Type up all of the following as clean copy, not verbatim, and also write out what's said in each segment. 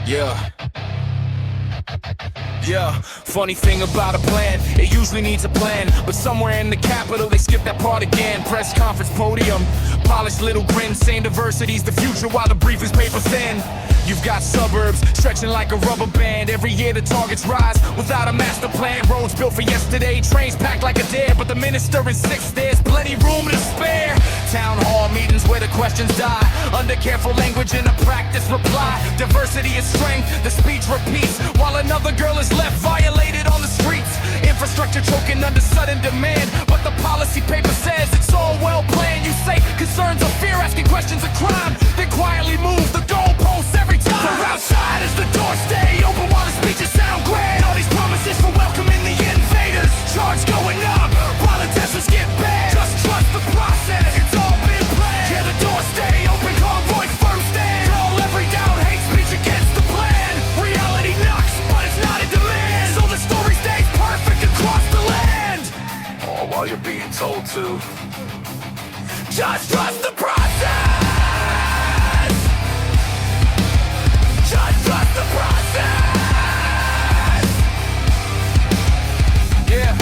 Yeah. Yeah, funny thing about a plan, it usually needs a plan. But somewhere in the capital, they skip that part again. Press conference podium, polished little grin, saying diversity's the future while the brief is paper thin. You've got suburbs stretching like a rubber band. Every year the targets rise without a master plan. Roads built for yesterday, trains packed like a dare. But the minister insists there's plenty room to spare. Town hall meetings where the questions die under careful language and a practice reply. Diversity is strength, the speech repeats while another girl is left violated on the streets. Infrastructure choking under sudden demand, but the policy paper says it's all well planned. You say concerns of fear, asking questions of crime, then quietly move the goalposts every time. So outside as the doors stay open while the speeches sound grand. All these promises for welcoming the invaders, charge going up while the Teslas get banned. Just trust the process, it's all been planned. Yeah, the doors stay open, convoy firm stand. All every doubt, hate speech against the plan. Reality knocks, but it's not in demand. So the story stays perfect across the land. All while you're being told to just trust the process. Just trust the process. Yeah.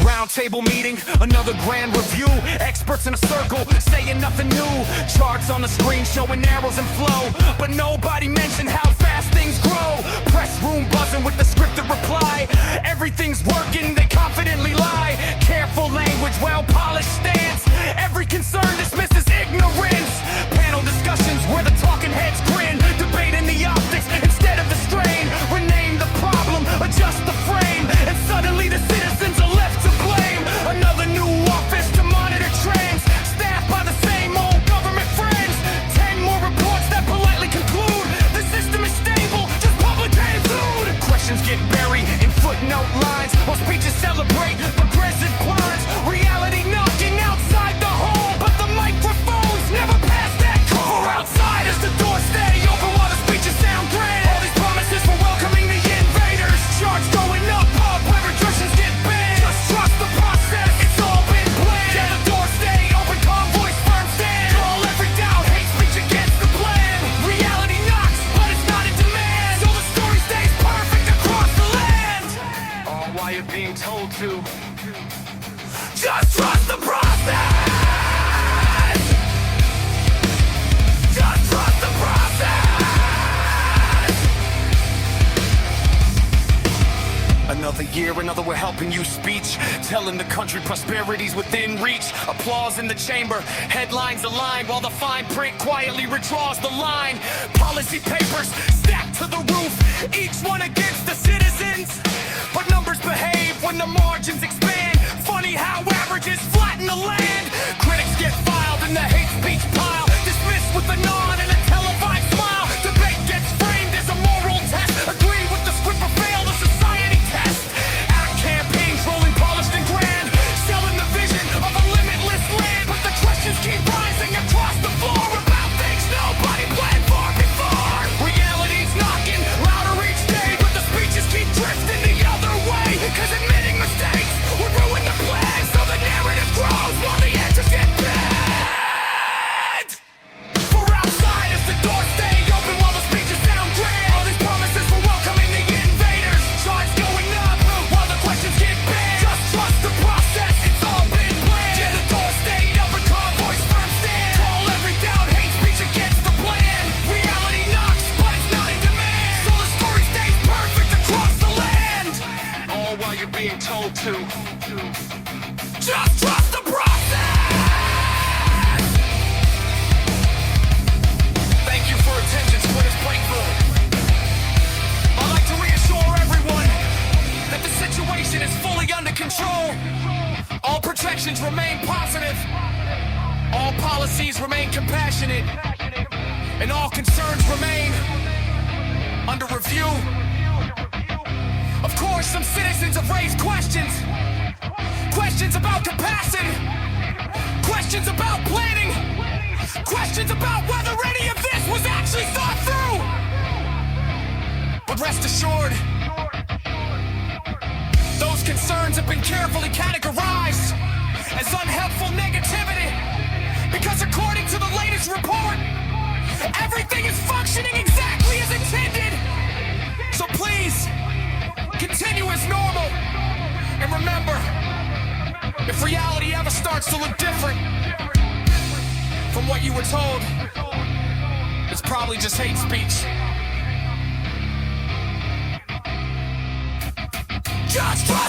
Round table meeting, another grand review. Experts in a circle, saying nothing new. Charts on the screen showing arrows and flow, but nobody mentioned how fast things grow. Press room buzzing with the scripted reply. Everything's working, they confidently lie. Careful language, well-polished stance. Every concern dismisses ignorance. Panel discussions where the talking heads grin, debating the optics instead of the strain. Rename the problem, adjust the frame, and suddenly the citizens are left to blame. Another new office to monitor trends, staffed by the same old government friends. 10 more reports that politely conclude the system is stable, just public attitude. Questions get buried in footnote lines while speeches celebrate progressive plans. Reality knocking outside the home, but the microphones never pass that call. For outside as the doors stay open while the speeches sound grand. All these promises for welcoming the invaders, charts going up where restrictions get banned. Just trust the process, it's all been planned. Yeah, the doors stay open, convoys firm stand. All every doubt, hate speech against the plan. Reality knocks, but it's not in demand. So the story stays perfect across the land. All while you're being told to just trust the process. Just trust the process. Another year, another we're helping you speech, telling the country prosperity's within reach. Applause in the chamber, headlines align, while the fine print quietly redraws the line. Policy papers stacked to the roof, each one against the citizens. But numbers behave when the margins expand. Funny how averages flatten the land. Critics get filed in the hate speech pile, dismissed with a nod and a televised smile. Debate gets framed as a moral test. Agree with the script or fail the society test. Our campaigns rolling polished and grand, selling the vision of a limitless land. But the questions keep rising across the floor about things nobody planned for before. Reality's knocking louder each day, but the speeches keep drifting the other way. Cause admitting mistakes would ruin the plan. So the narrative grows while the answers get bad. For outside as the doors stay open while the speeches sound grand. All these promises for welcoming the invaders, charts going up while the questions get banned. Just trust the process, it's all been planned. Yeah, the doors stay open, convoys firm stand. Call every doubt, hate speech against the plan. Reality knocks, but it's not in demand. So the story stays perfect across the land. All while you're being told to just trust the process. Thank you for attention, Twitter's Breakthrough. I'd like to reassure everyone that the situation is fully under control. All protections remain positive. All policies remain compassionate. And all concerns remain under review. Of course, some citizens have raised questions. Questions about capacity. Questions about planning. Questions about whether any of this was actually thought through. But rest assured, those concerns have been carefully categorized as unhelpful negativity. Because according to the latest report, everything is functioning exactly as intended. remember, if reality ever starts to look different from what you were told, it's probably just hate speech. Just try